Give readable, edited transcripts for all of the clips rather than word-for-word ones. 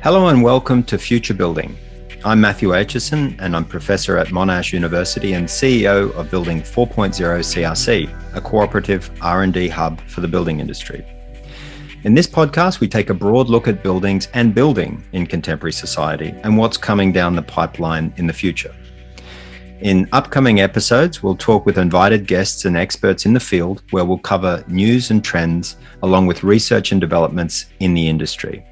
Hello and welcome to Future Building. I'm Matthew Aitchison and I'm Professor at Monash University and CEO of Building 4.0 CRC, a cooperative R&D hub for the building industry. In this podcast, we take a broad look at buildings and building in contemporary society and what's coming down the pipeline in the future. In upcoming episodes, we'll talk with invited guests and experts in the field where we'll cover news and trends along with research and developments in the industry.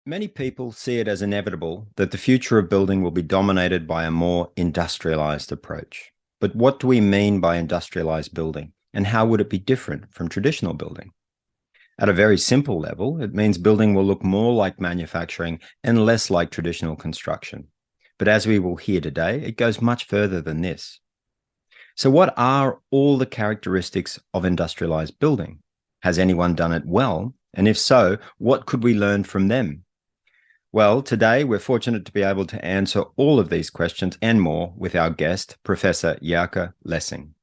Many people see it as inevitable that the future of building will be dominated by a more industrialized approach. But what do we mean by industrialized building, and how would it be different from traditional building? At a very simple level, it means building will look more like manufacturing and less like traditional construction. But as we will hear today, it goes much further than this. So what are all the characteristics of industrialized building? Has anyone done it well? And if so, what could we learn from them? Well, today we're fortunate to be able to answer all of these questions and more with our guest, Professor Jerke Lessing.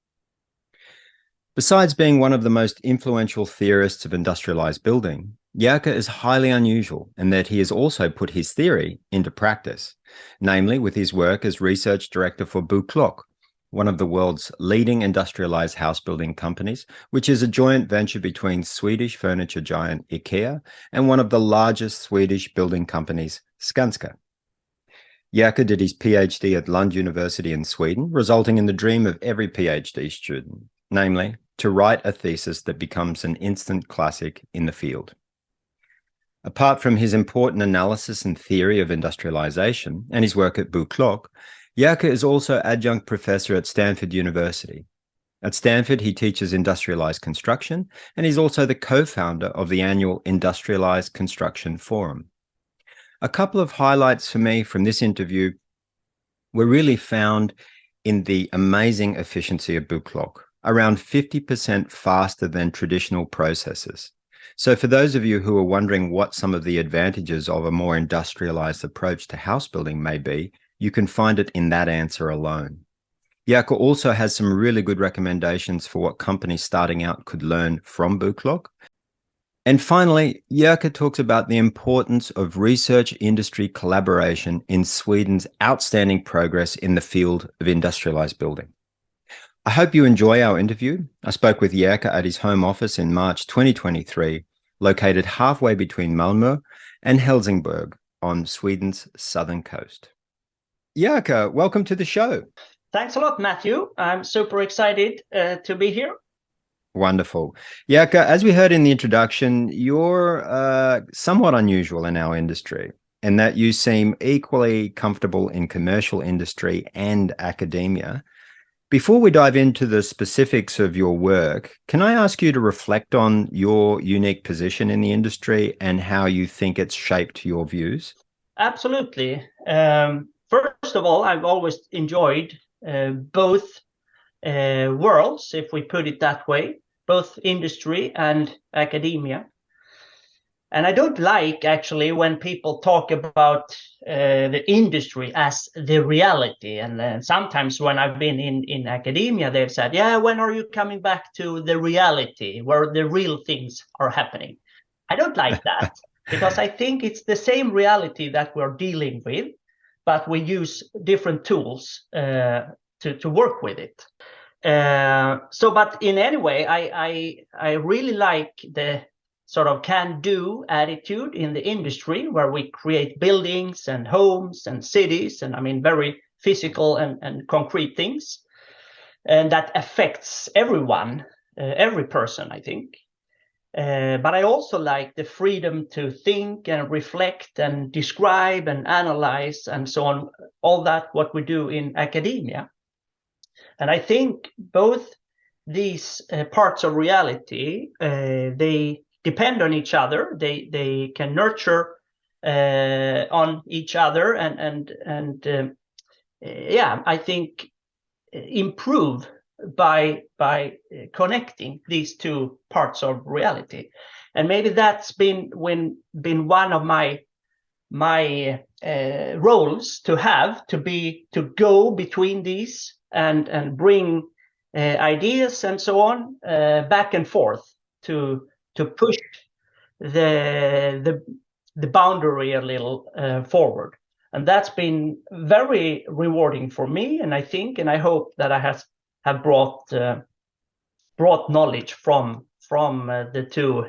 Besides being one of the most influential theorists of industrialized building, Jerke is highly unusual in that he has also put his theory into practice, namely with his work as research director for Boklok, one of the world's leading industrialized house building companies, which is a joint venture between Swedish furniture giant IKEA and one of the largest Swedish building companies, Skanska. Jerke did his PhD at Lund University in Sweden, resulting in the dream of every PhD student, namely to write a thesis that becomes an instant classic in the field. Apart from his important analysis and theory of industrialization and his work at Boklok, Jerke is also Adjunct Professor at Stanford University. At Stanford, he teaches industrialized construction, and he's also the co-founder of the annual Industrialized Construction Forum. A couple of highlights for me from this interview were really found in the amazing efficiency of Boklok, around 50% faster than traditional processes. So for those of you who are wondering what some of the advantages of a more industrialized approach to house building may be, you can find it in that answer alone. Jerke also has some really good recommendations for what companies starting out could learn from Boklok. And finally, Jerke talks about the importance of research industry collaboration in Sweden's outstanding progress in the field of industrialized building. I hope you enjoy our interview. I spoke with Jerke at his home office in March 2023, located halfway between Malmö and Helsingborg on Sweden's southern coast. Jerke, welcome to the show. Thanks a lot, Matthew. I'm super excited to be here. Wonderful. Jerke, as we heard in the introduction, you're somewhat unusual in our industry in that you seem equally comfortable in commercial industry and academia. Before we dive into the specifics of your work, can I ask you to reflect on your unique position in the industry and how you think it's shaped your views? Absolutely. First of all, I've always enjoyed both worlds, if we put it that way, both industry and academia. And I don't like, actually, when people talk about the industry as the reality. And sometimes when I've been in academia, they've said, yeah, when are you coming back to the reality where the real things are happening? I don't like that because I think it's the same reality that we're dealing with, but we use different tools to work with it. But in any way, I really like the sort of can-do attitude in the industry where we create buildings and homes and cities and very physical and concrete things. And that affects everyone, every person, I think. But I also like the freedom to think and reflect and describe and analyze and so on, all that what we do in academia. And I think both these parts of reality, they depend on each other. They can nurture on each other and I think improve by connecting these two parts of reality. And maybe that's been one of my roles to go between these and bring ideas and so on back and forth to to push the boundary a little forward, and that's been very rewarding for me. And I hope that I have brought knowledge from the two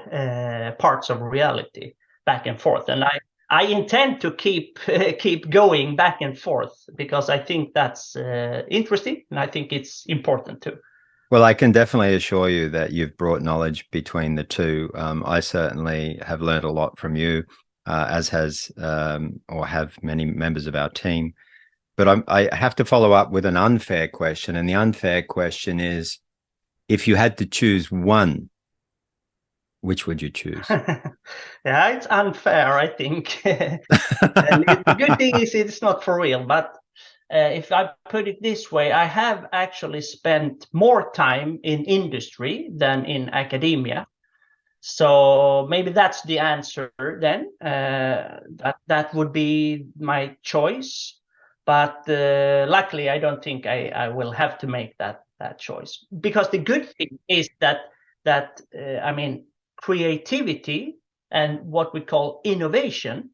parts of reality back and forth. And I intend to keep going back and forth, because I think that's interesting, and I think it's important too. Well, I can definitely assure you that you've brought knowledge between the two. I certainly have learned a lot from you, as has or have many members of our team. But I have to follow up with an unfair question. And the unfair question is, if you had to choose one, which would you choose? Yeah, it's unfair, I think. And the good thing is it's not for real. But if I put it this way, I have actually spent more time in industry than in academia. So maybe that's the answer then. That would be my choice. But luckily, I don't think I will have to make that choice, because the good thing is that I mean, creativity and what we call innovation,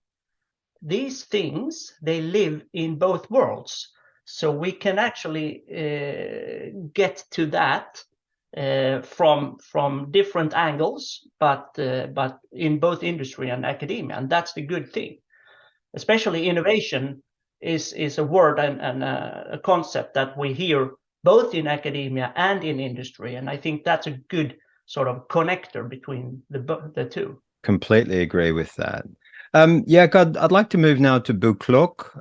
these things, they live in both worlds. So we can actually get to that from different angles, but in both industry and academia, and that's the good thing. Especially innovation is a word and a concept that we hear both in academia and in industry, and I think that's a good sort of connector between the two. Completely agree with that. Yeah, God, I'd like to move now to Boklok.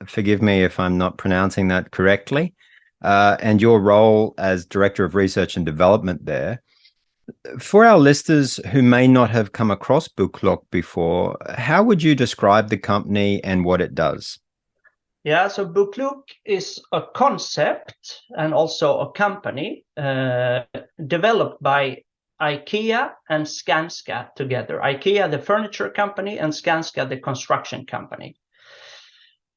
Forgive me if I'm not pronouncing that correctly. And your role as Director of Research and Development there. For our listeners who may not have come across Boklok before, how would you describe the company and what it does? Yeah, so Boklok is a concept and also a company developed by IKEA and Skanska together. IKEA, the furniture company, and Skanska, the construction company.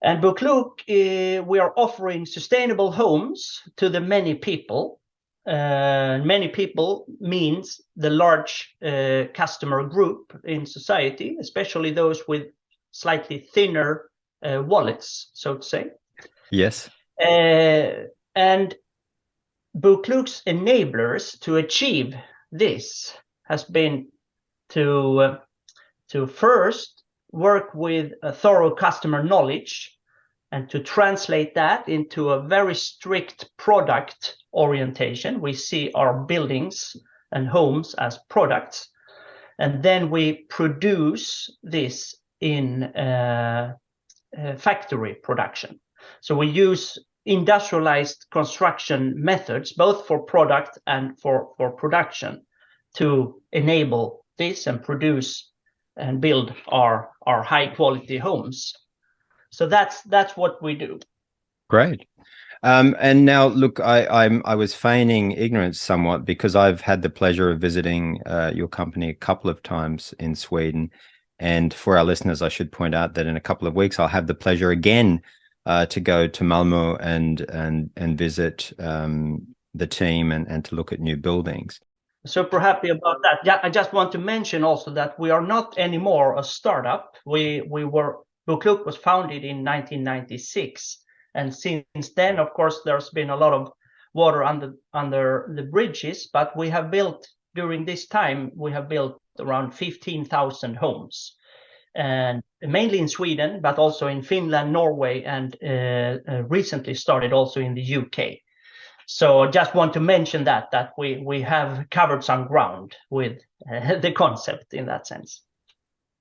And Boklok, we are offering sustainable homes to the many people. Many people means the large customer group in society, especially those with slightly thinner wallets, so to say. Yes. And Boklok's enablers to achieve this has been to first work with a thorough customer knowledge and to translate that into a very strict product orientation. We see our buildings and homes as products, and then we produce this in factory production. So we use industrialized construction methods, both for product and for production, to enable this and produce and build our high quality homes. So that's what we do. Great. And now, look, I was feigning ignorance somewhat, because I've had the pleasure of visiting your company a couple of times in Sweden. And for our listeners, I should point out that in a couple of weeks, I'll have the pleasure again to go to Malmö and visit the team and to look at new buildings. Super happy about that. Yeah, I just want to mention also that we are not anymore a startup. Boklok was founded in 1996, and since then, of course, there's been a lot of water under the bridges. But we have built during this time around 15,000 homes, and mainly in Sweden, but also in Finland, Norway, and recently started also in the UK. So just want to mention that we have covered some ground with the concept in that sense.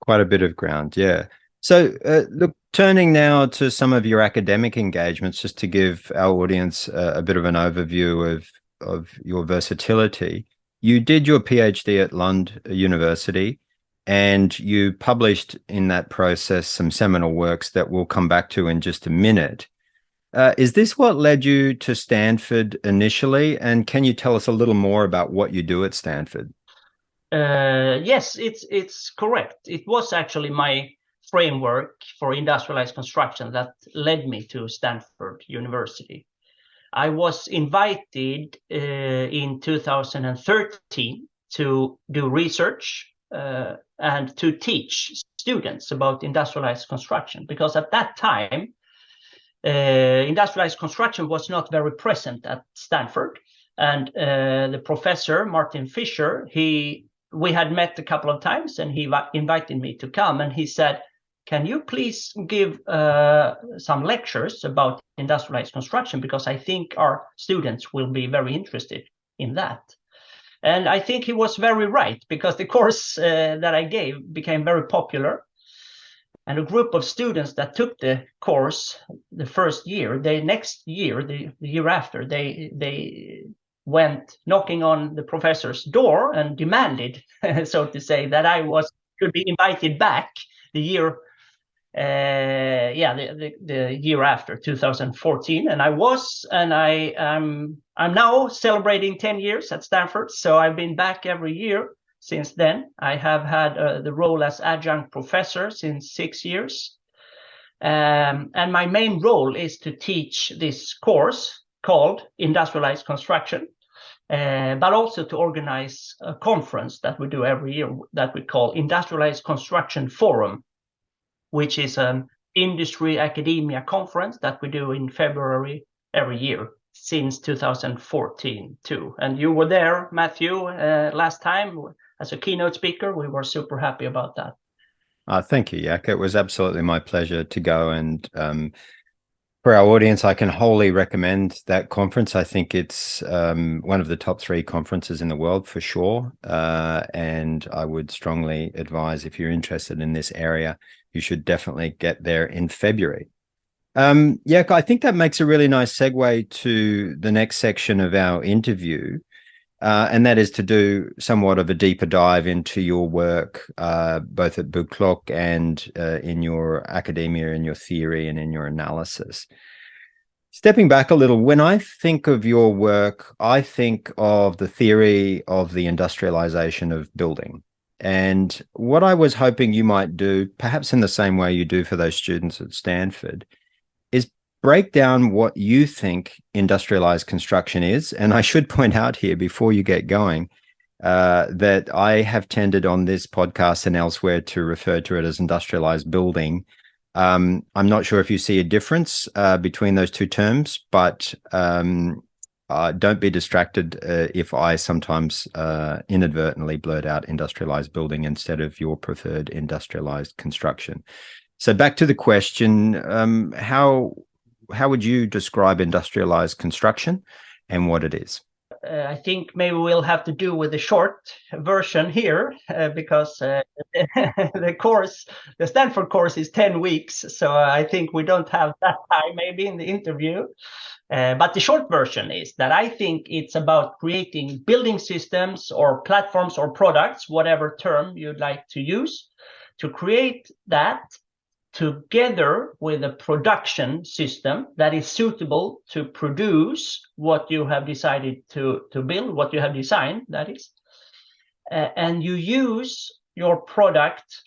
Quite a bit of ground, yeah. So look, turning now to some of your academic engagements, just to give our audience a bit of an overview of your versatility. You did your PhD at Lund University, and you published in that process some seminal works that we'll come back to in just a minute. Is this what led you to Stanford initially? And can you tell us a little more about what you do at Stanford? Yes, it's correct. It was actually my framework for industrialized construction that led me to Stanford University. I was invited in 2013 to do research and to teach students about industrialized construction, because at that time, industrialized construction was not very present at Stanford. And the professor, Martin Fisher, we had met a couple of times, and he invited me to come, and he said, can you please give some lectures about industrialized construction, because I think our students will be very interested in that. And I think he was very right, because the course that I gave became very popular. And a group of students that took the course the first year, the year after, they went knocking on the professor's door and demanded, so to say, that I should be invited back the year, the year after 2014, and I was, and I'm now celebrating 10 years at Stanford, so I've been back every year since then. I have had the role as Adjunct Professor since 6 years, and my main role is to teach this course called Industrialized Construction, but also to organize a conference that we do every year that we call Industrialized Construction Forum, which is an industry academia conference that we do in February every year since 2014 too. And you were there, Matthew, last time as a keynote speaker. We were super happy about that. Thank you, Jack. It was absolutely my pleasure to go, and for our audience, I can wholly recommend that conference. I think it's one of the top 3 conferences in the world for sure. And I would strongly advise, if you're interested in this area, you should definitely get there in February. Yeah, I think that makes a really nice segue to the next section of our interview. And that is to do somewhat of a deeper dive into your work, both at Boklok and in your academia, in your theory, and in your analysis. Stepping back a little, when I think of your work, I think of the theory of the industrialization of building. And what I was hoping you might do, perhaps in the same way you do for those students at Stanford, is break down what you think industrialized construction is. And I should point out here, before you get going, that I have tended on this podcast and elsewhere to refer to it as industrialized building. I'm not sure if you see a difference between those two terms, but don't be distracted if I sometimes inadvertently blurt out industrialized building instead of your preferred industrialized construction. So back to the question, how would you describe industrialized construction and what it is? I think maybe we'll have to do with the short version here because the Stanford course is 10 weeks. So I think we don't have that time maybe in the interview. But the short version is that I think it's about creating building systems or platforms or products, whatever term you'd like to use, to create that together with a production system that is suitable to produce what you have decided to build, what you have designed, that is. And you use your product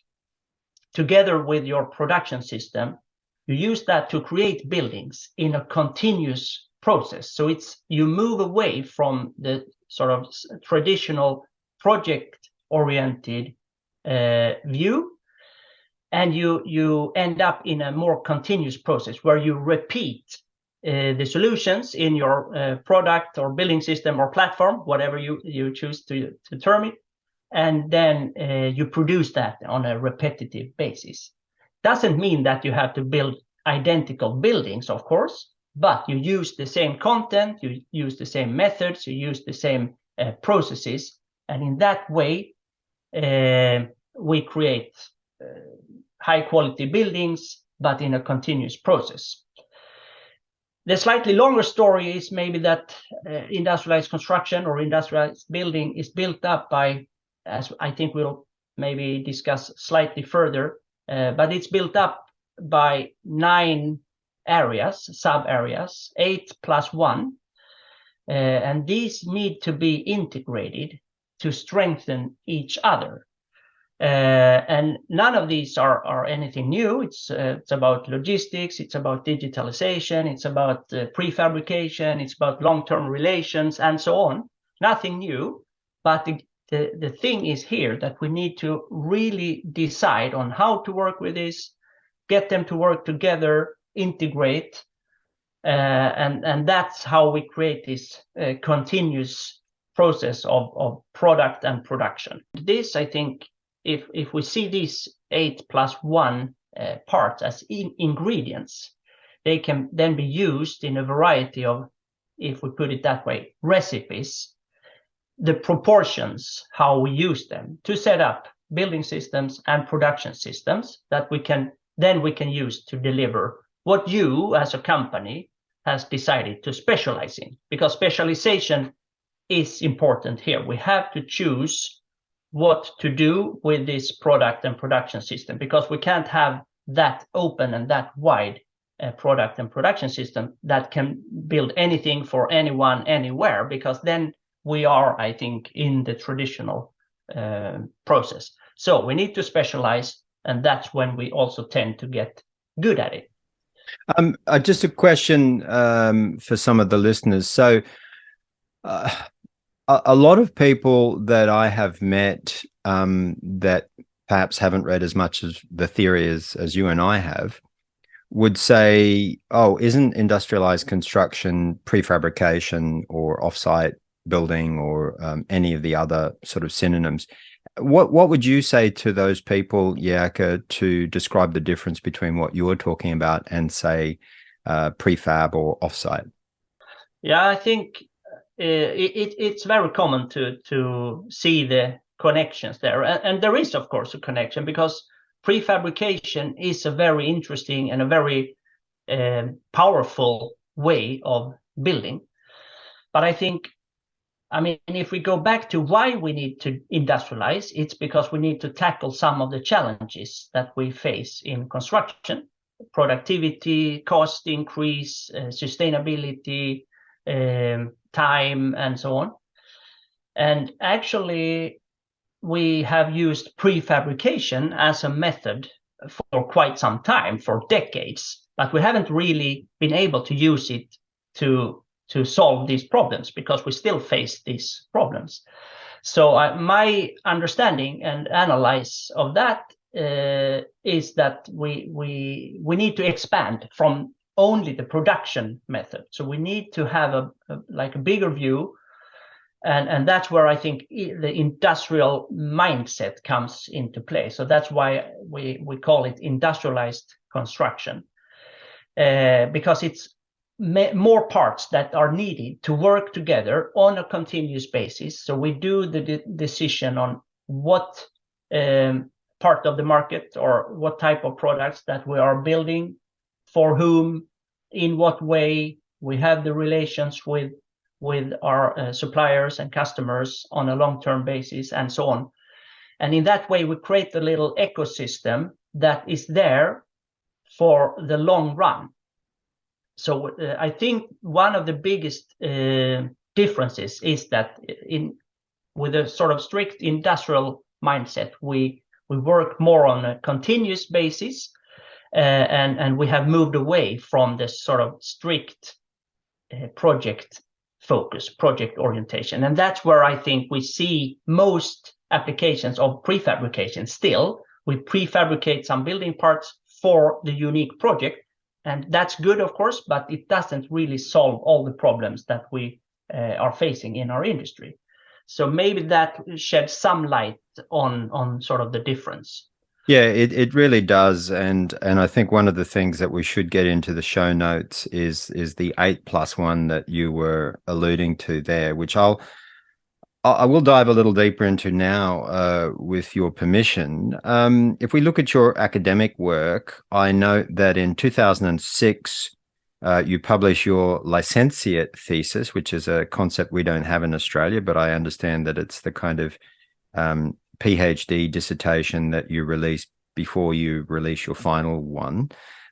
together with your production system. You use that to create buildings in a continuous process. So you move away from the sort of traditional project-oriented view, and you end up in a more continuous process where you repeat the solutions in your product or building system or platform, whatever you choose to term it, and then you produce that on a repetitive basis. Doesn't mean that you have to build identical buildings, of course, but you use the same content, you use the same methods, you use the same processes, and in that way we create high quality buildings, but in a continuous process. The slightly longer story is maybe that industrialized construction or industrialized building is built up by, as I think we'll maybe discuss slightly further, but it's built up by 9 areas, sub-areas, 8 plus 1. And these need to be integrated to strengthen each other. And none of these are anything new. It's about logistics, it's about digitalization, it's about prefabrication, it's about long-term relations, and so on. Nothing new, but the thing is here that we need to really decide on how to work with this, get them to work together, integrate, and that's how we create this continuous process of product and production. This, I think, if we see these 8+1 parts as ingredients, they can then be used in a variety of, if we put it that way, recipes. The proportions, how we use them to set up building systems and production systems that we can use to deliver what you as a company has decided to specialize in, because specialization is important here. We have to choose what to do with this product and production system, because we can't have that open and that wide product and production system that can build anything for anyone anywhere, because then we are, I think, in the traditional process. So we need to specialize, and that's when we also tend to get good at it. Just a question for some of the listeners. So a lot of people that I have met that perhaps haven't read as much as the theory as you and I have would say, oh, isn't industrialized construction prefabrication or offsite building or any of the other sort of synonyms? What would you say to those people, Jerker, to describe the difference between what you're talking about and, say, prefab or offsite? Yeah, I think it's very common to see the connections there. And there is, of course, a connection, because prefabrication is a very interesting and a very powerful way of building. But I think, I mean, if we go back to why we need to industrialize, it's because we need to tackle some of the challenges that we face in construction: productivity, cost increase, sustainability, time, and so on. And actually, we have used prefabrication as a method for quite some time, for decades, but we haven't really been able to use it to solve these problems, because we still face these problems. So my understanding and analysis of that is that we need to expand from only the production method. So we need to have a bigger view, and that's where I think the industrial mindset comes into play. So that's why we call it industrialized construction, because it's more parts that are needed to work together on a continuous basis. So we do the decision on what part of the market or what type of products that we are building, for whom, in what way. We have the relations with our suppliers and customers on a long-term basis, and so on. And in that way, we create a little ecosystem that is there for the long run. So I think one of the biggest differences is that with a sort of strict industrial mindset, we work more on a continuous basis, and we have moved away from this sort of strict project focus, project orientation. And that's where I think we see most applications of prefabrication still. We prefabricate some building parts for the unique project, and that's good, of course, but it doesn't really solve all the problems that we are facing in our industry. So maybe that sheds some light on sort of the difference. Yeah, it really does, and I think one of the things that we should get into the show notes is the 8+1 that you were alluding to there, which I will dive a little deeper into now, with your permission. If we look at your academic work, I know that in 2006 you published your licentiate thesis, which is a concept we don't have in Australia, but I understand that it's the kind of PhD dissertation that you released before you release your final one.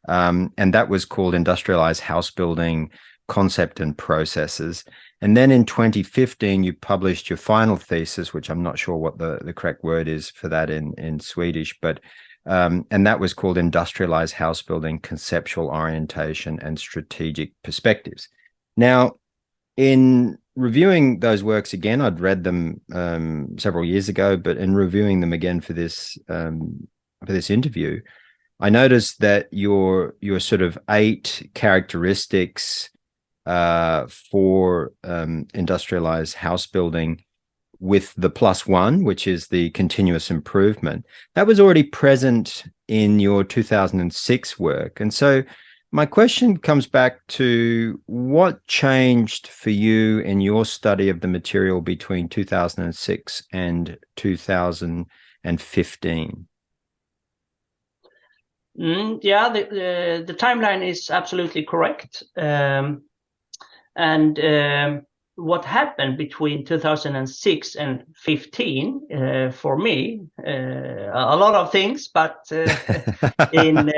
And that was called Industrialized House Building Concept and Processes. And then in 2015, you published your final thesis, which I'm not sure what the correct word is for that in Swedish, but and that was called Industrialized House Building Conceptual Orientation and Strategic Perspectives. Now, in reviewing those works again, I'd read them several years ago, but in reviewing them again for this interview, I noticed that your sort of 8 characteristics for industrialized house building, with the +1, which is the continuous improvement, that was already present in your 2006 work. And so my question comes back to what changed for you in your study of the material between 2006 and 2015? Yeah, the timeline is absolutely correct. What happened between 2006 and 15 for me, a lot of things, but in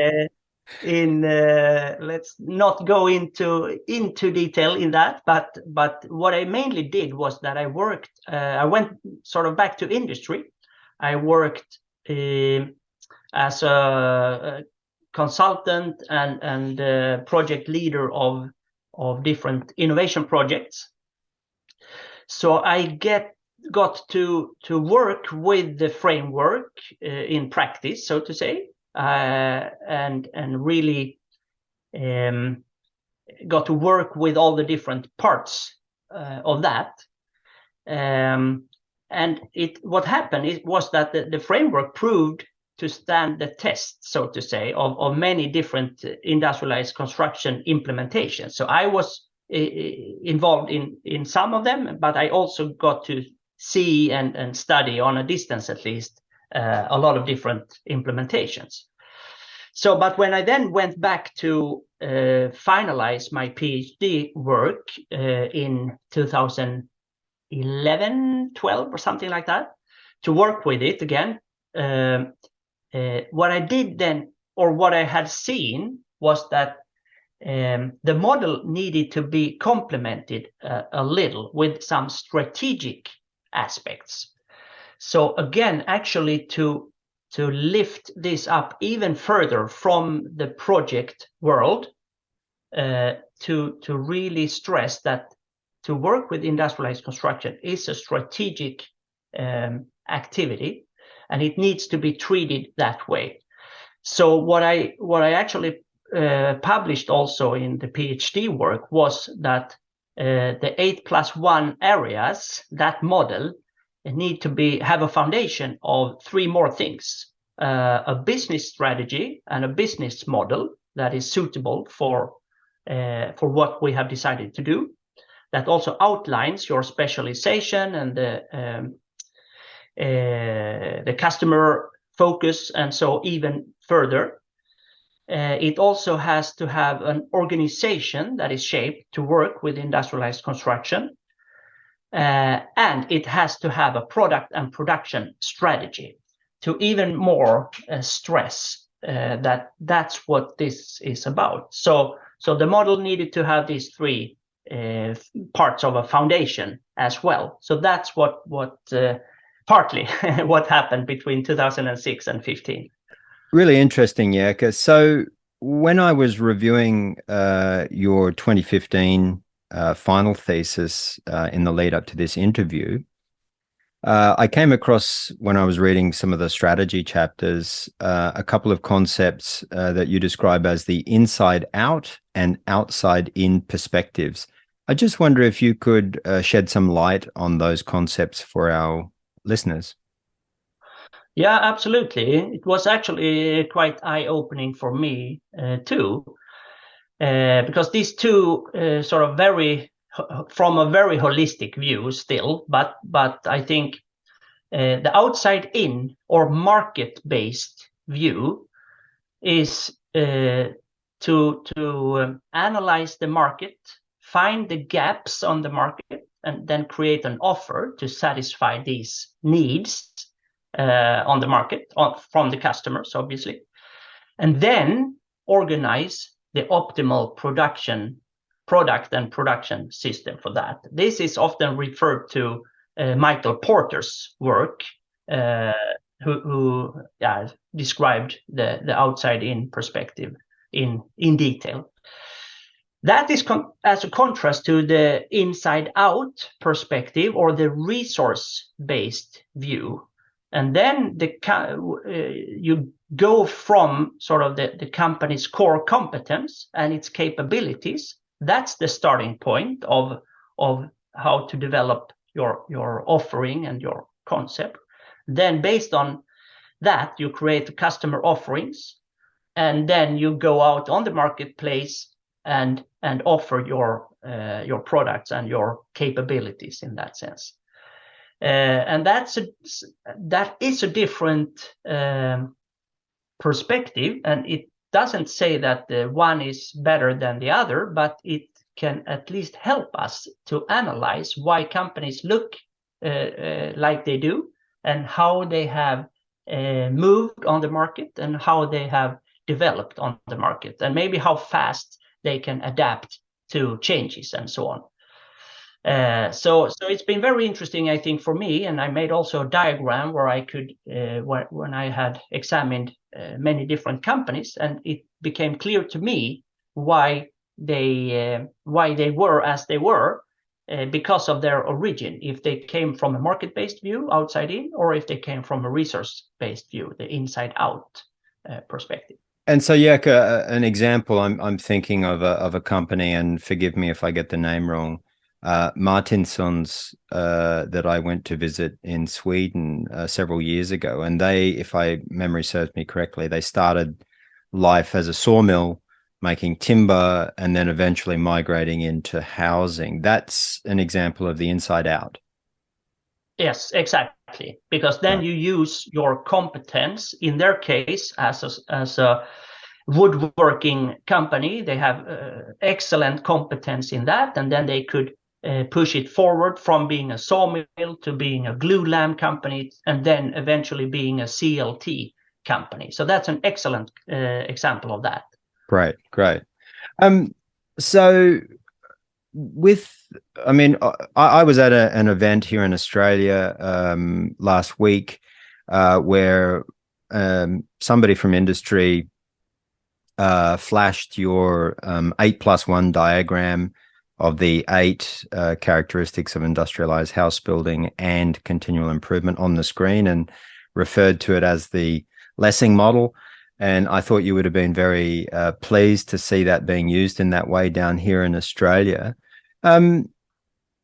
let's not go into detail in that. But what I mainly did was that I went sort of back to industry. I worked as a consultant and project leader of different innovation projects. So I got to work with the framework in practice, so to say, and really got to work with all the different parts of that. And what happened was that the framework proved to stand the test, so to say, of many different industrialized construction implementations. So I was involved in some of them, but I also got to see and study on a distance, at least, a lot of different implementations. So, but when I then went back to finalize my PhD work in 2011, 12 or something like that, to work with it again, what I did then, or what I had seen, was that the model needed to be complemented a little with some strategic aspects. So again, actually to lift this up even further from the project world, to really stress that to work with industrialized construction is a strategic activity, and it needs to be treated that way. So what I actually published also in the PhD work was that the 8+1 areas, that model, need to have a foundation of 3 more things: a business strategy and a business model that is suitable for what we have decided to do, that also outlines your specialization and the customer focus, and so even further. It also has to have an organization that is shaped to work with industrialized construction, and it has to have a product and production strategy to even more stress that that's what this is about. So the model needed to have these 3 parts of a foundation as well. So that's what partly what happened between 2006 and 15. Really interesting, Jerker. So when I was reviewing your 2015 final thesis in the lead up to this interview, I came across, when I was reading some of the strategy chapters, a couple of concepts that you describe as the inside out and outside in perspectives. I just wonder if you could shed some light on those concepts for our listeners. Yeah, absolutely. It was actually quite eye-opening for me too, because these two sort of from a very holistic view still, but I think the outside in or market-based view is to analyze the market, find the gaps on the market, and then create an offer to satisfy these needs on the market, from the customers, obviously, and then organize the optimal product and production system for that. This is often referred to Michael Porter's work, who described the outside-in perspective in detail. That is as a contrast to the inside-out perspective or the resource-based view. And then you go from sort of the company's core competence and its capabilities. That's the starting point of how to develop your offering and your concept. Then based on that, you create customer offerings, and then you go out on the marketplace and offer your products and your capabilities in that sense. And that is a different perspective, and it doesn't say that the one is better than the other, but it can at least help us to analyze why companies look like they do, and how they have moved on the market, and how they have developed on the market, and maybe how fast they can adapt to changes and so on. So it's been very interesting, I think, for me, and I made also a diagram where I could, when I had examined many different companies, and it became clear to me why they were as they were, because of their origin, if they came from a market-based view, outside in, or if they came from a resource-based view, the inside-out perspective. And so, Jekka, an example, I'm thinking of a company, and forgive me if I get the name wrong, Martinsons, that I went to visit in Sweden several years ago. And they, if memory serves me correctly, they started life as a sawmill making timber, and then eventually migrating into housing. That's an example of the inside out. Yes, exactly. Because then you use your competence. In their case, as a woodworking company, they have excellent competence in that, and then they could push it forward from being a sawmill to being a glue lamp company, and then eventually being a CLT company. So that's an excellent example of that. Great. So I was at an event here in Australia last week where somebody from industry flashed your 8+1 diagram of the 8 characteristics of industrialized house building and continual improvement on the screen, and referred to it as the Lessing model. And I thought you would have been very pleased to see that being used in that way down here in Australia.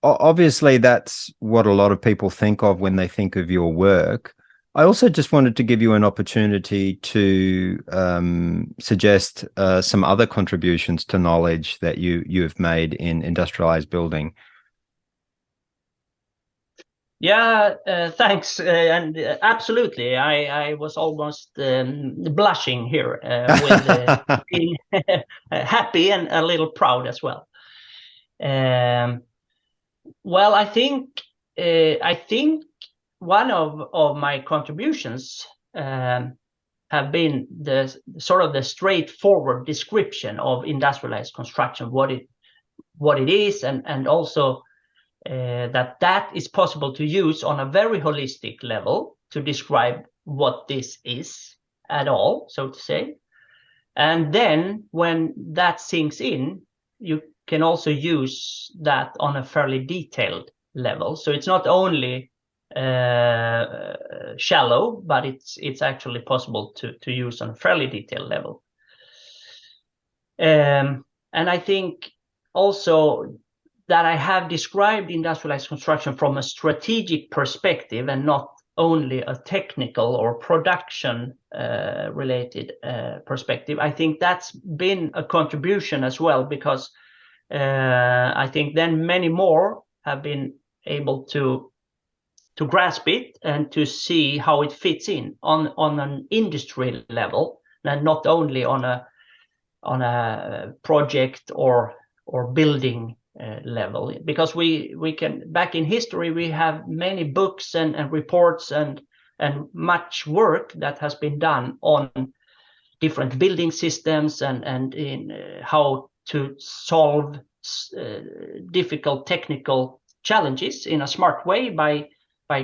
Obviously, that's what a lot of people think of when they think of your work. I also just wanted to give you an opportunity to suggest some other contributions to knowledge that you have made in industrialized building. Yeah, thanks. And absolutely, I was almost blushing here with being happy and a little proud as well. Well, I think one of my contributions have been the sort of the straightforward description of industrialized construction, what it is, and also that is possible to use on a very holistic level to describe what this is at all, so to say. And then when that sinks in, you can also use that on a fairly detailed level. So it's not only shallow, but it's actually possible to use on a fairly detailed level. And I think also that I have described industrialized construction from a strategic perspective and not only a technical or production related perspective. I think that's been a contribution as well, because I think then many more have been able to grasp it and to see how it fits in on an industry level, and not only on a project or building level. Because we can, back in history, we have many books and reports and much work that has been done on different building systems and in how to solve difficult technical challenges in a smart way by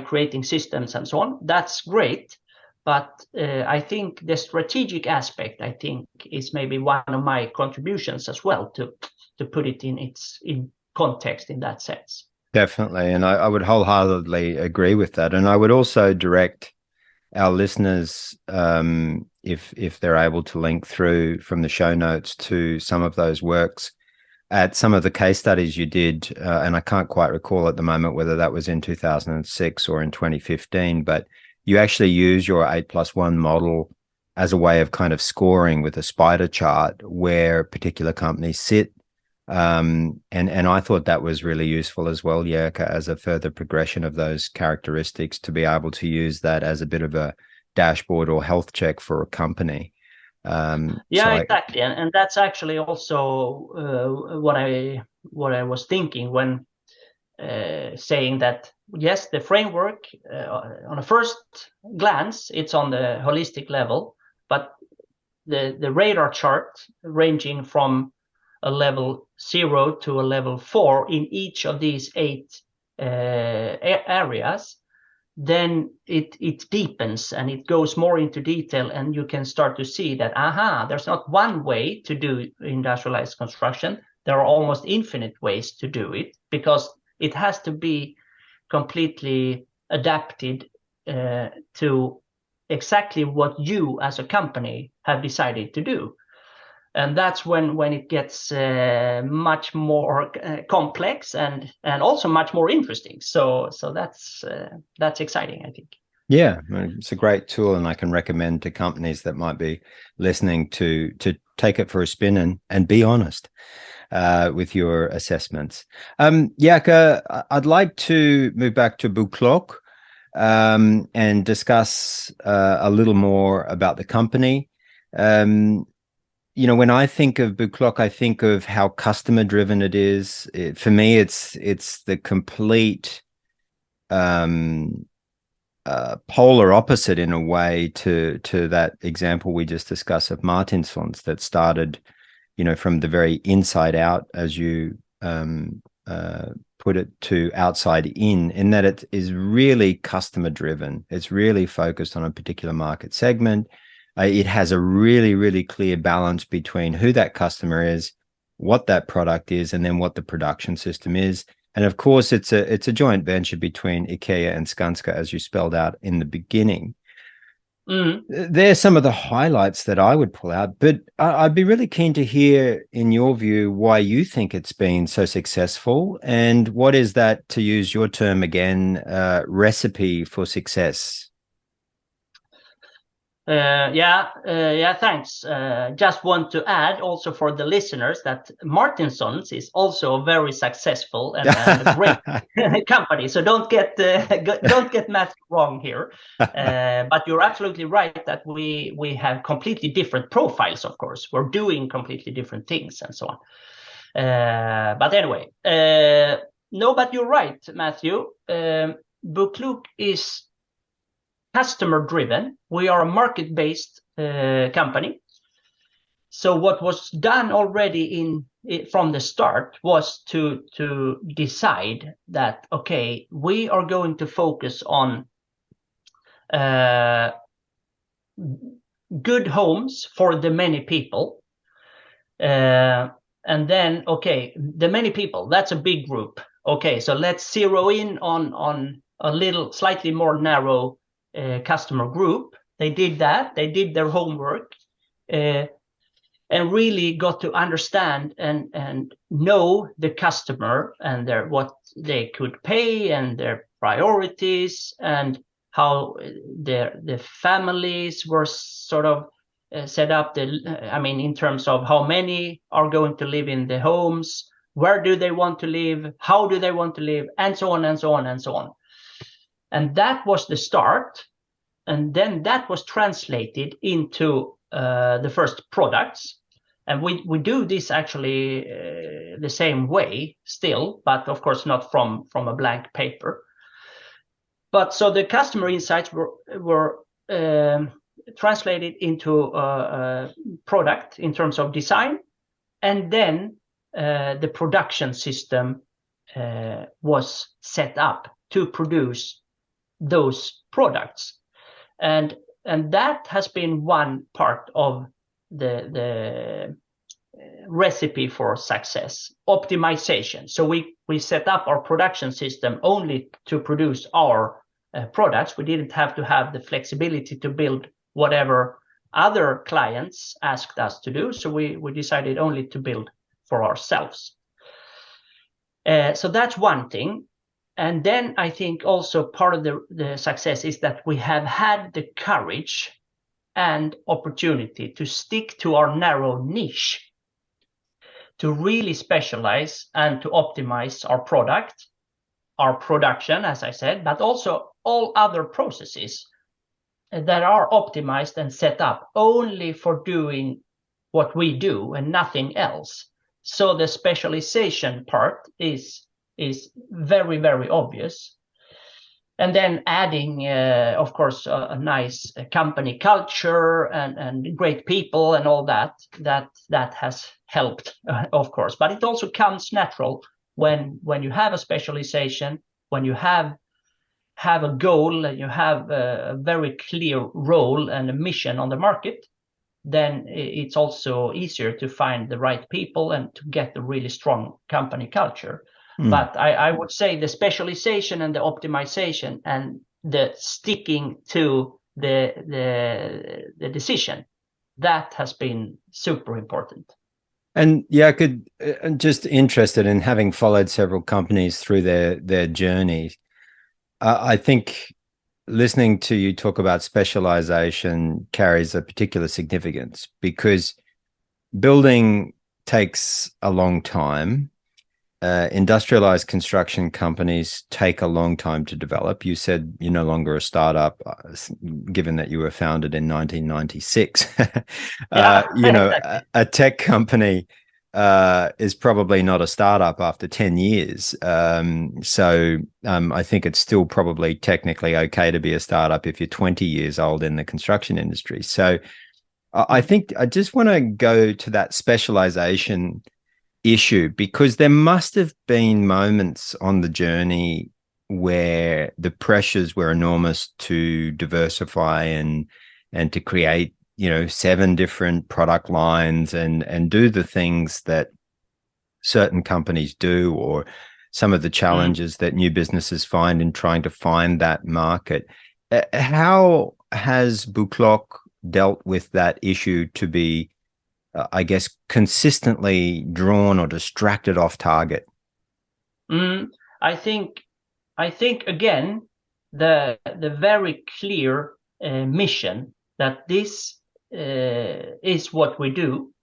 creating systems and so on. That's great, but I think the strategic aspect, I think, is maybe one of my contributions as well, to to put it in context in that sense. Definitely. And I would wholeheartedly agree with that. And I would also direct our listeners, if they're able to link through from the show notes to some of those works, at some of the case studies you did, and I can't quite recall at the moment whether that was in 2006 or in 2015, but you actually use your 8+1 model as a way of kind of scoring with a spider chart where particular companies sit. And I thought that was really useful as well, Jirka, as a further progression of those characteristics, to be able to use that as a bit of a dashboard or health check for a company. Exactly, and that's actually also what I was thinking when saying that yes, the framework on a first glance it's on the holistic level, but the radar chart ranging from a level 0 to a level 4 in each of these 8 areas, then it deepens and it goes more into detail, and you can start to see that there's not one way to do industrialized construction. There are almost infinite ways to do it, because it has to be completely adapted to exactly what you as a company have decided to do. And that's when it gets much more complex and also much more interesting. So that's exciting, I think. Yeah, it's a great tool, and I can recommend to companies that might be listening to take it for a spin and be honest with your assessments. Jirka, I'd like to move back to Boklok and discuss a little more about the company. When I think of Boklok, I think of how customer driven it is. For me, it's the complete polar opposite in a way to that example we just discussed of Martinsons, that started, from the very inside out, as you put it, to outside in that it is really customer driven. It's really focused on a particular market segment. It has a really, really clear balance between who that customer is, what that product is, and then what the production system is. And of course, it's a joint venture between IKEA and Skanska, as you spelled out in the beginning. There's some of the highlights that I would pull out, but I'd be really keen to hear, in your view, why you think it's been so successful, and what is that, to use your term again, recipe for success? Thanks. Just want to add also for the listeners that Martinsons is also a very successful and a great company. So don't get math wrong here. But you're absolutely right that we have completely different profiles. Of course, we're doing completely different things and so on. But anyway, no, but you're right, Matthew. Boklok is customer driven. We are a market-based company. So what was done already from the start was to decide that, okay, we are going to focus on good homes for the many people. And then, okay, the many people, that's a big group. Okay, so let's zero in on a little slightly more narrow customer group. They did that. They did their homework and really got to understand and know the customer and what they could pay and their priorities and how the families were sort of set up. In terms of how many are going to live in the homes, where do they want to live, how do they want to live, and so on and so on and so on. And that was the start. And then that was translated into the first products. And we do this actually the same way still, but of course not from a blank paper. But so the customer insights were translated into a product in terms of design. And then the production system was set up to produce those products. And that has been one part of the recipe for success: optimization. So we set up our production system only to produce our products. We didn't have to have the flexibility to build whatever other clients asked us to do. So we decided only to build for ourselves. So that's one thing. And then I think also part of the success is that we have had the courage and opportunity to stick to our narrow niche, to really specialize and to optimize our product, our production, as I said, but also all other processes that are optimized and set up only for doing what we do and nothing else. So the specialization part is very, very obvious. And then adding, of course, a nice company culture and great people and all that has helped, of course. But it also comes natural when you have a specialization, when you have a goal and you have a very clear role and a mission on the market, then it's also easier to find the right people and to get a really strong company culture. But I would say the specialization and the optimization and the sticking to the decision, that has been super important. And yeah, I'm just interested in, having followed several companies through their journey. I think listening to you talk about specialization carries a particular significance, because building takes a long time. Industrialized construction companies take a long time to develop. You said you're no longer a startup, given that you were founded in 1996. Exactly. A tech company is probably not a startup after 10 years. I think it's still probably technically okay to be a startup if you're 20 years old in the construction industry. So I think I just want to go to that specialization issue, because there must have been moments on the journey where the pressures were enormous to diversify and to create 7 different product lines and do the things that certain companies do, or some of the challenges that new businesses find in trying to find that market. How has Boklok dealt with that issue to be, I guess, consistently drawn or distracted off target? I think again, the very clear mission that this is what we do,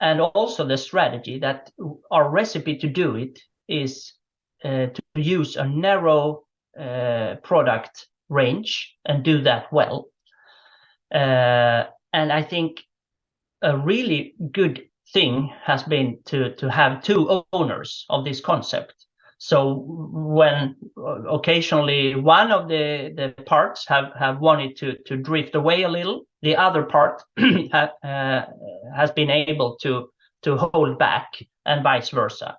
and also the strategy that our recipe to do it is to use a narrow product range and do that well. And I think a really good thing has been to have 2 owners of this concept. So when occasionally one of the parts have wanted to drift away a little, the other part has been able to hold back, and vice versa.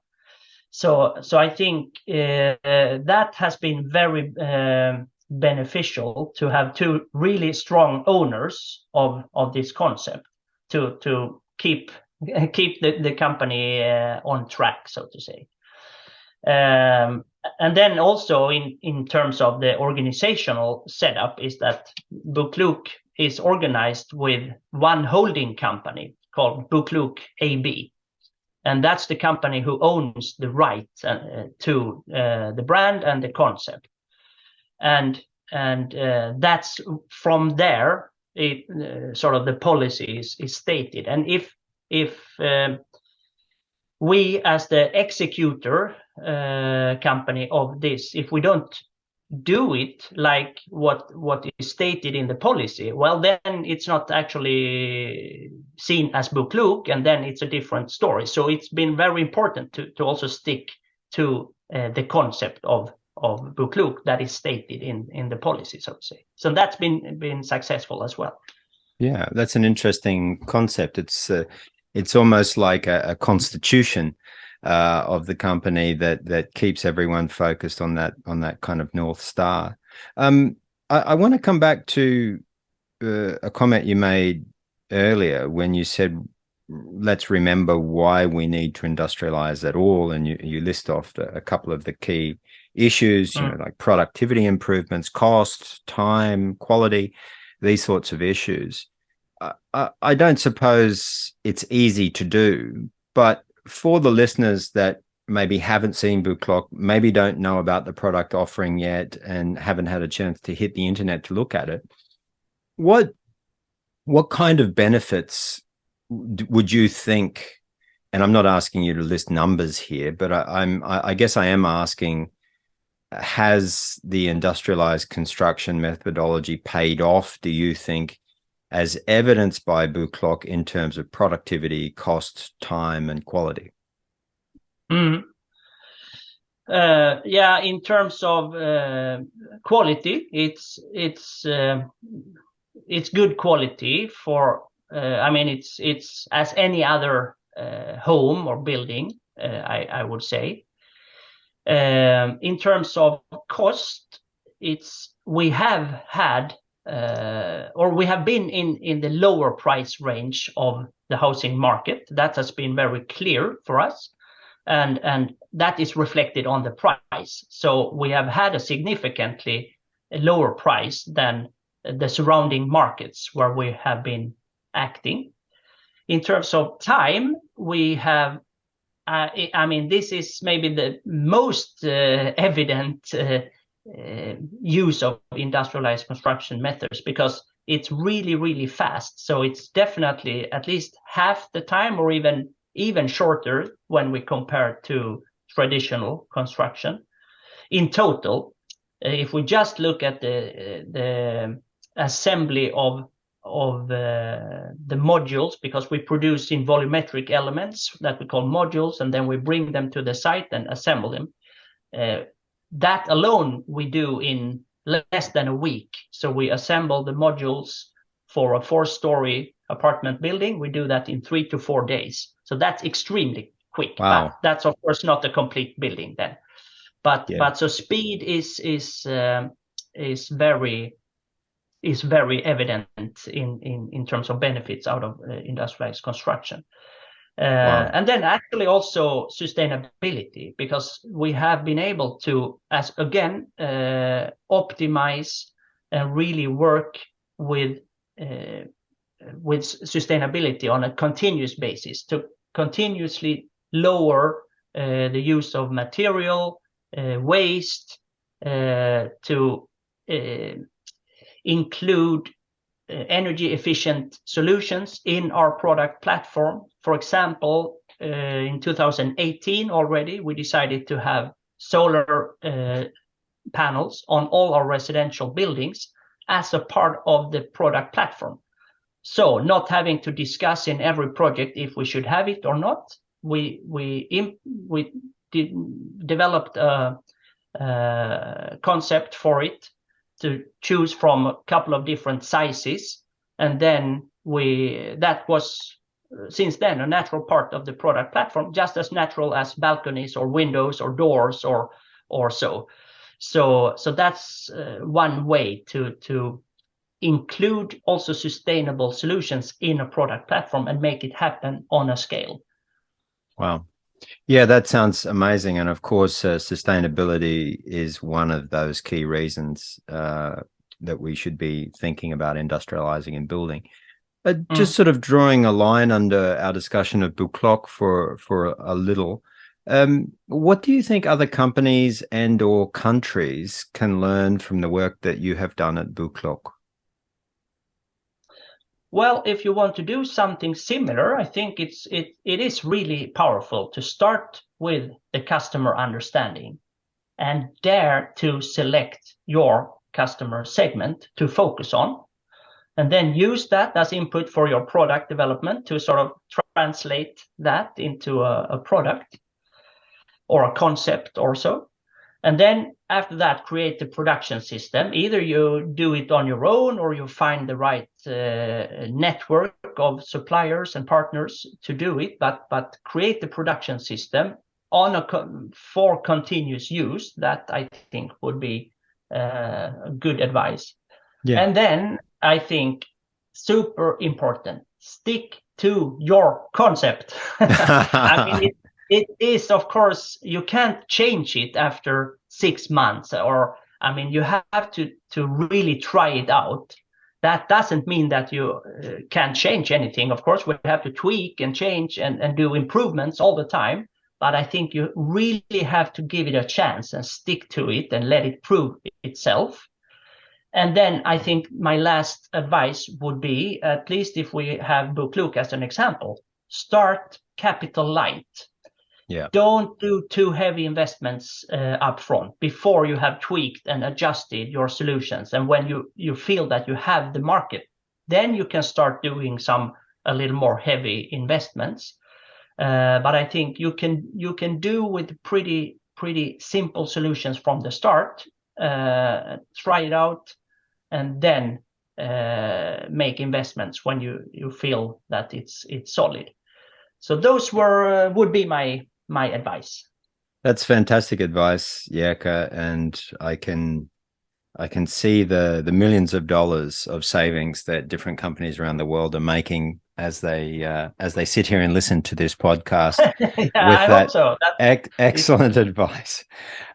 So I think that has been very beneficial, to have 2 really strong owners of this concept to keep the company on track, so to say. And then also in terms of the organizational setup, is that Boklok is organized with one holding company called Boklok AB. And that's the company who owns the right to the brand and the concept. And that's from there, sort of the policy is stated. And if we, as the executor company of this, if we don't do it like what is stated in the policy, well, then it's not actually seen as Boklok, and then it's a different story. So it's been very important to also stick to the concept of Boklok that is stated in the policy, so to say. So that's been successful as well. Yeah, that's an interesting concept. It's almost like a constitution of the company that keeps everyone focused on that kind of North Star. I want to come back to a comment you made earlier when you said let's remember why we need to industrialize at all. And you list off a couple of the key issues, like productivity improvements, cost, time, quality, these sorts of issues. I don't suppose it's easy to do, but for the listeners that maybe haven't seen Boklok, maybe don't know about the product offering yet, and haven't had a chance to hit the internet to look at it, what kind of benefits would you think? And I'm not asking you to list numbers here, but I guess I am asking, has the industrialized construction methodology paid off, do you think, as evidenced by Boklok in terms of productivity, cost, time, and quality? Yeah, in terms of quality, it's good quality for. I mean, it's as any other home or building. I would say. In terms of cost, we have had or we have been in the lower price range of the housing market. That has been very clear for us, and that is reflected on the price. So we have had a significantly lower price than the surrounding markets where we have been acting. In terms of time, we have I mean, this is maybe the most evident use of industrialized construction methods, because it's really, really fast. So it's definitely at least half the time, or even shorter when we compare to traditional construction. In total, if we just look at the assembly of the modules, because we produce in volumetric elements that we call modules, and then we bring them to the site and assemble them. That alone we do in less than a week. So we assemble the modules for a 4-story apartment building. We do that in 3 to 4 days. So that's extremely quick. Wow. But that's of course not a complete building then. But so speed is very evident in terms of benefits out of industrialized construction. Wow. And then actually also sustainability, because we have been able to, as again, optimize and really work with sustainability on a continuous basis to continuously lower the use of material, waste, to include energy efficient solutions in our product platform. For example, in 2018 already, we decided to have solar panels on all our residential buildings as a part of the product platform. So not having to discuss in every project if we should have it or not, we developed a concept for it to choose from a couple of different sizes, and then that was since then a natural part of the product platform, just as natural as balconies or windows or doors or so. So that's one way to include also sustainable solutions in a product platform and make it happen on a scale. Wow. Yeah, that sounds amazing. And of course, sustainability is one of those key reasons that we should be thinking about industrializing and building. Just sort of drawing a line under our discussion of Boklok for a little, what do you think other companies and or countries can learn from the work that you have done at Boklok? Well, if you want to do something similar, I think it is really powerful to start with the customer understanding and dare to select your customer segment to focus on, and then use that as input for your product development to sort of translate that into a product or a concept or so. And then after that, create the production system. Either you do it on your own or you find the right network of suppliers and partners to do it, but create the production system for continuous use. That I think would be good advice. Yeah. And then I think super important, stick to your concept. I mean, it is, of course, you can't change it after 6 months, or I mean, you have to really try it out. That doesn't mean that you can't change anything. Of course, we have to tweak and change and do improvements all the time. But I think you really have to give it a chance and stick to it and let it prove itself. And then I think my last advice would be, at least if we have Boklok as an example, start capital light. Yeah. Don't do too heavy investments up front before you have tweaked and adjusted your solutions. And when you feel that you have the market, then you can start doing a little more heavy investments. But I think you can do with pretty simple solutions from the start. Try it out, and then make investments when you feel that it's solid. So those would be my advice. That's fantastic advice, Jerker, and I can see the millions of dollars of savings that different companies around the world are making as they sit here and listen to this podcast. I hope so. Excellent advice.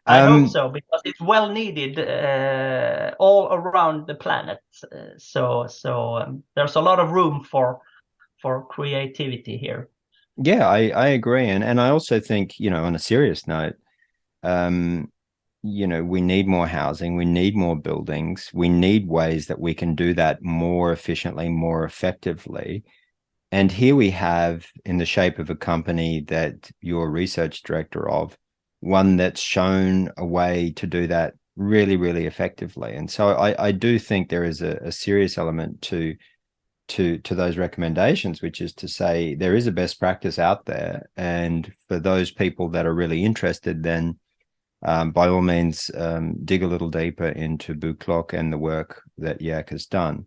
I hope so, because it's well needed all around the planet. So there's a lot of room for creativity here. Yeah, I agree, and I also think, on a serious note, we need more housing, we need more buildings, we need ways that we can do that more efficiently, more effectively. And here we have, in the shape of a company that you're research director of, one that's shown a way to do that really, really effectively. And so I do think there is a serious element to those recommendations, which is to say there is a best practice out there. And for those people that are really interested, then by all means, dig a little deeper into Boklok and the work that Jerker has done.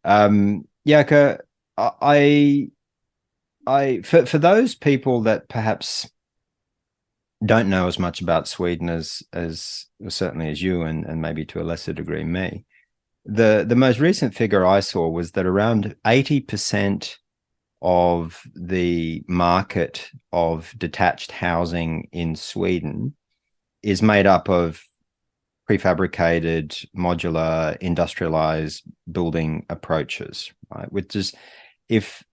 Jerker, for those people that perhaps don't know as much about Sweden as certainly as you, and maybe to a lesser degree me, the most recent figure I saw was that around 80% of the market of detached housing in Sweden is made up of prefabricated, modular, industrialized building approaches, right? Which is, if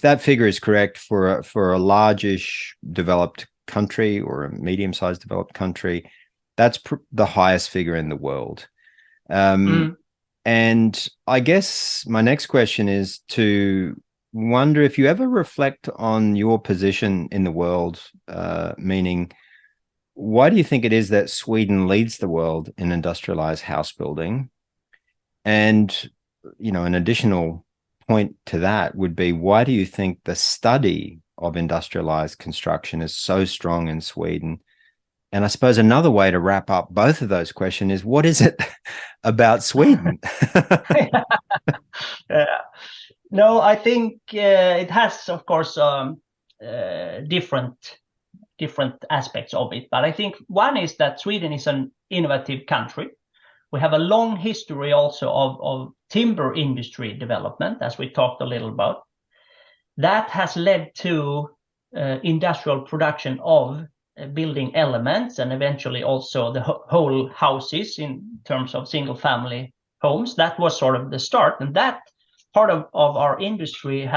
that figure is correct for a largish developed country or a medium-sized developed country, that's the highest figure in the world. And I guess my next question is to wonder if you ever reflect on your position in the world, meaning, why do you think it is that Sweden leads the world in industrialized house building? And, an additional point to that would be, why do you think the study of industrialized construction is so strong in Sweden? And I suppose another way to wrap up both of those questions is, what is it about Sweden? No, I think it has, of course, different aspects of it. But I think one is that Sweden is an innovative country. We have a long history also of timber industry development, as we talked a little about. That has led to industrial production of building elements, and eventually also the whole houses in terms of single family homes. That was sort of the start. And that part of our industry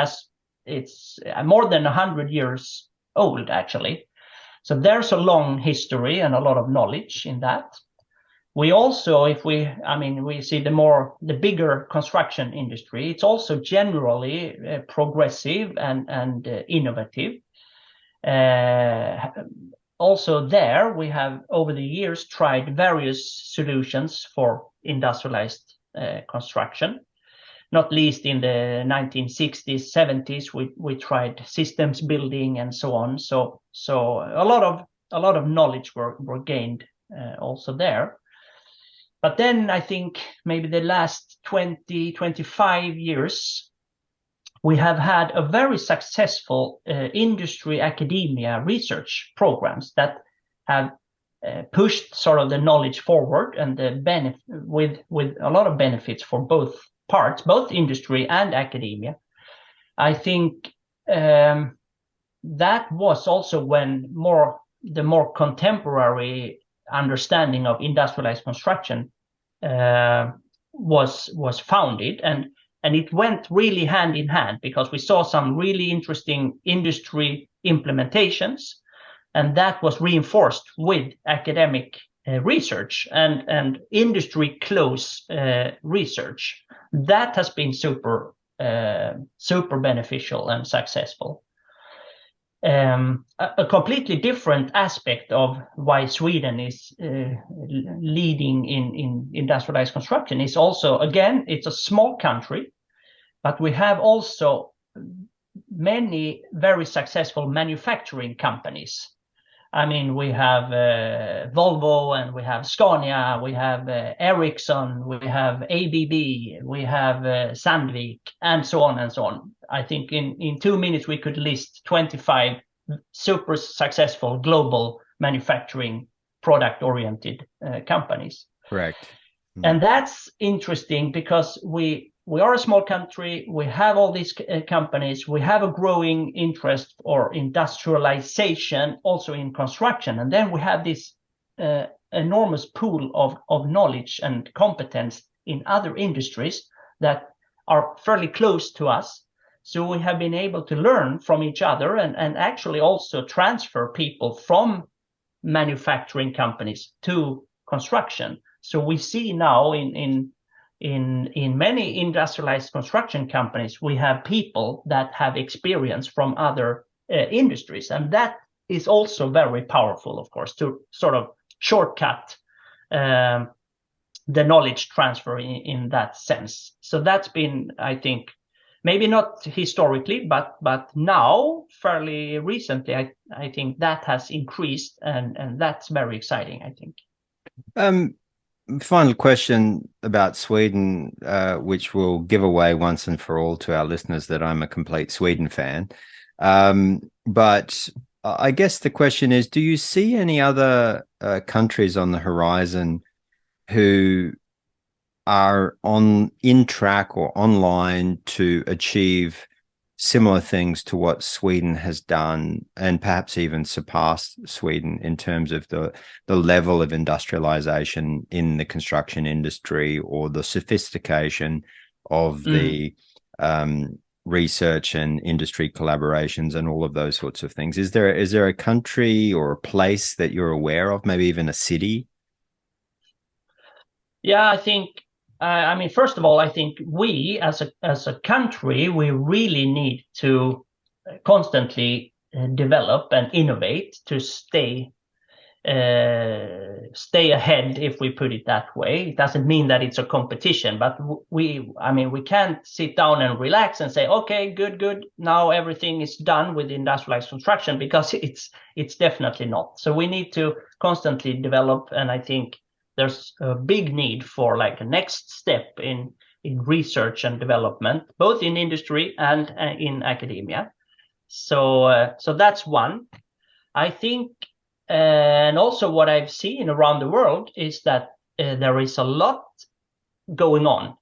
it's more than 100 years old, actually. So there's a long history and a lot of knowledge in that. We also, we see the bigger construction industry, it's also generally progressive and innovative. Also there, we have over the years tried various solutions for industrialized construction. Not least in the 1960s, 70s, we tried systems building and so on. So a lot of knowledge were gained also there. But then I think maybe the last 20, 25 years, we have had a very successful industry academia research programs that have pushed sort of the knowledge forward, and the with a lot of benefits for both parts, both industry and academia. I think that was also when the more contemporary understanding of industrialized construction was founded, and it went really hand in hand, because we saw some really interesting industry implementations, and that was reinforced with academic research and industry close research. That has been super beneficial and successful. A completely different aspect of why Sweden is leading in industrialized construction is also, again, it's a small country, but we have also many very successful manufacturing companies. I mean, we have Volvo, and we have Scania, we have Ericsson, we have ABB, we have Sandvik, and so on and so on. I think in 2 minutes we could list 25 super successful global manufacturing product-oriented companies. Correct. And that's interesting because we are a small country. We have all these companies. We have a growing interest or industrialization also in construction. And then we have this enormous pool of knowledge and competence in other industries that are fairly close to us. So we have been able to learn from each other and actually also transfer people from manufacturing companies to construction. So we see now in many industrialized construction companies, we have people that have experience from other industries. And that is also very powerful, of course, to sort of shortcut the knowledge transfer in that sense. So that's been, I think, maybe not historically, but now, fairly recently, I think that has increased, and that's very exciting, I think. Final question about Sweden, which will give away once and for all to our listeners that I'm a complete Sweden fan. But I guess the question is, do you see any other countries on the horizon who are in track or online to achieve similar things to what Sweden has done, and perhaps even surpassed Sweden in terms of the level of industrialization in the construction industry, or the sophistication of the research and industry collaborations and all of those sorts of things? Is there a country or a place that you're aware of, maybe even a city? Yeah, I think, I mean, first of all, I think we as a country, we really need to constantly develop and innovate to stay ahead, if we put it that way. It doesn't mean that it's a competition, but we can't sit down and relax and say, okay, good, now everything is done with industrialized construction, because it's definitely not. So we need to constantly develop, and I think there's a big need for like a next step in research and development, both in industry and in academia. So that's one. I think, and also what I've seen around the world is that there is a lot going on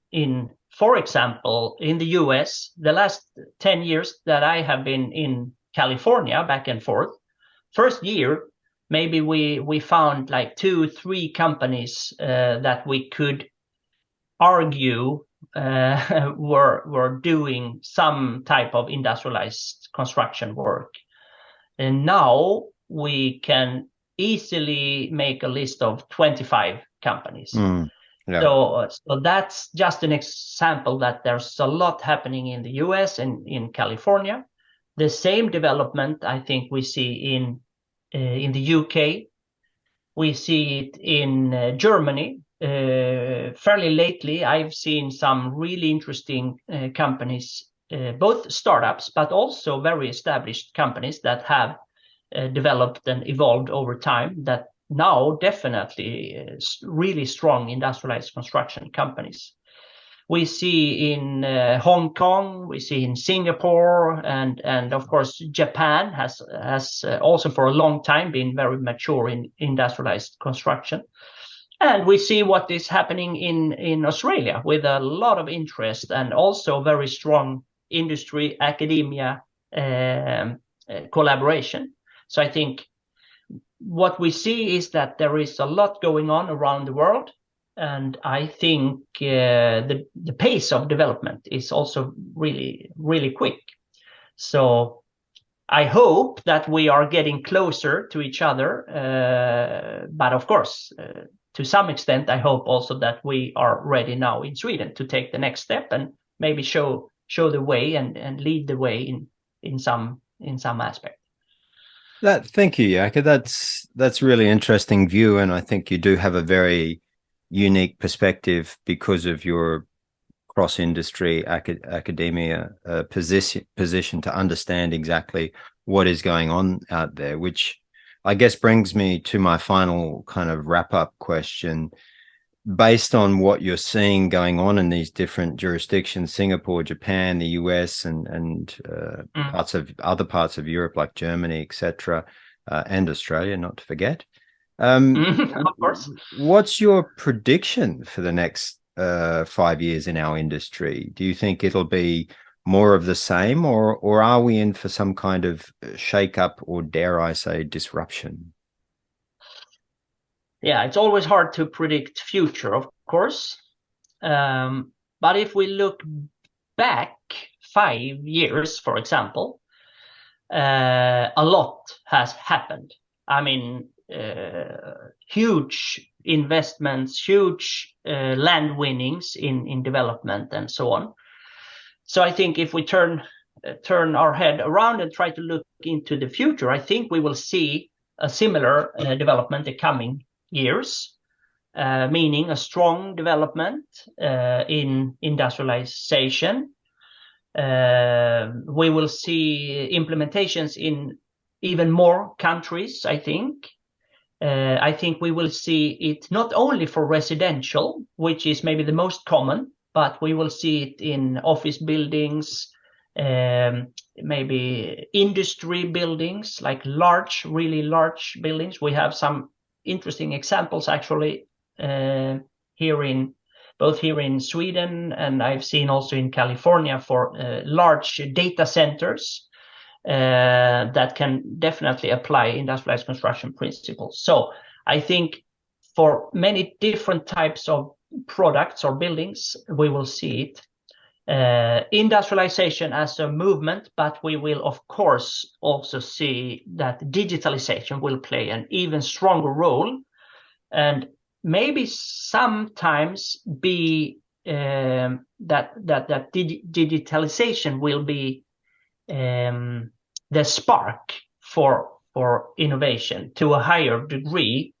for example, in the US. The last 10 years that I have been in California, back and forth, first year, maybe we found like 2-3 companies that we could argue were doing some type of industrialized construction work. And now we can easily make a list of 25 companies. Yeah. So that's just an example that there's a lot happening in the US and in California. The same development I think we see in the UK. We see it in Germany. Fairly lately, I've seen some really interesting companies, both startups, but also very established companies that have developed and evolved over time, that now definitely really strong industrialized construction companies. We see in Hong Kong, we see in Singapore, and of course Japan has also for a long time been very mature in industrialized construction. And we see what is happening in Australia with a lot of interest and also very strong industry, academia collaboration. So I think what we see is that there is a lot going on around the world, and I think the pace of development is also really, really quick. So I hope that we are getting closer to each other, but of course, to some extent, I hope also that we are ready now in Sweden to take the next step and maybe show the way and lead the way in some aspect. Thank you, Jaka. That's really interesting view, and I think you do have a very unique perspective because of your cross-industry academia position to understand exactly what is going on out there, which I guess brings me to my final kind of wrap-up question. Based on what you're seeing going on in these different jurisdictions, Singapore, Japan, the US, and other parts of Europe like Germany, etc., and Australia, not to forget. Of course. What's your prediction for the next 5 years in our industry? Do you think it'll be more of the same, or are we in for some kind of shake-up, or dare I say disruption? Yeah, it's always hard to predict future, of course. But if we look back 5 years, for example, a lot has happened. I mean, huge investments, huge land winnings in development and so on. So I think if we turn our head around and try to look into the future, I think we will see a similar development the coming years, meaning a strong development in industrialization. We will see implementations in even more countries, I think. I think we will see it not only for residential, which is maybe the most common, but we will see it in office buildings, maybe industry buildings, like really large buildings. We have some interesting examples actually both here in Sweden, and I've seen also in California for large data centers that can definitely apply industrialized construction principles. So I think for many different types of products or buildings, we will see it. Industrialization as a movement, but we will of course also see that digitalization will play an even stronger role, and maybe sometimes be that digitalization will be the spark for innovation to a higher degree.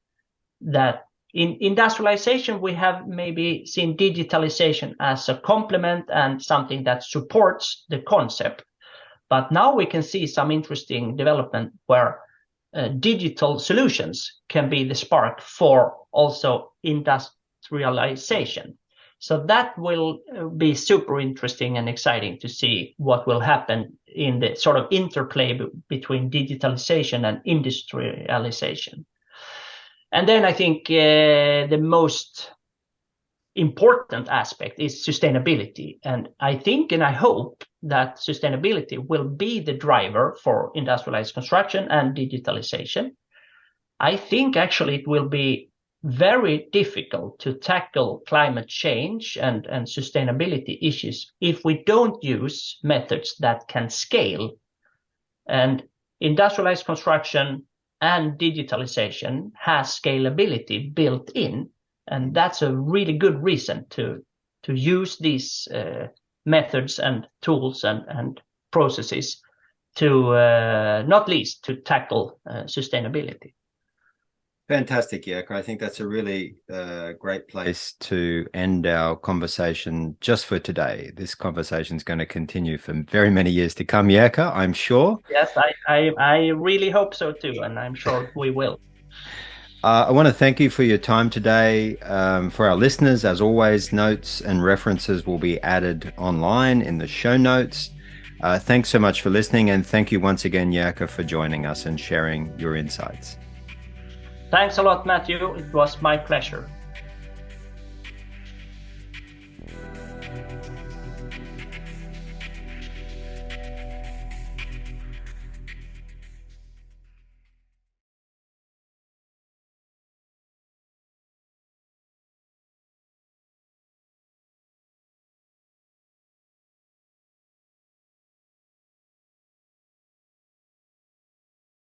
That in industrialization, we have maybe seen digitalization as a complement and something that supports the concept. But now we can see some interesting development where digital solutions can be the spark for also industrialization. So that will be super interesting and exciting to see what will happen in the sort of interplay between digitalization and industrialization. And then I think the most important aspect is sustainability. And I think and I hope that sustainability will be the driver for industrialized construction and digitalization. I think actually it will be very difficult to tackle climate change and sustainability issues if we don't use methods that can scale. And industrialized construction and digitalization has scalability built in, and that's a really good reason to use these methods and tools and processes to not least to tackle sustainability. Fantastic, Jirka. I think that's a really great place to end our conversation just for today. This conversation is going to continue for very many years to come, Jirka, I'm sure. Yes, I really hope so too, and I'm sure we will. I want to thank you for your time today. For our listeners, as always, notes and references will be added online in the show notes. Thanks so much for listening, and thank you once again, Jirka, for joining us and sharing your insights. Thanks a lot, Matthew. It was my pleasure.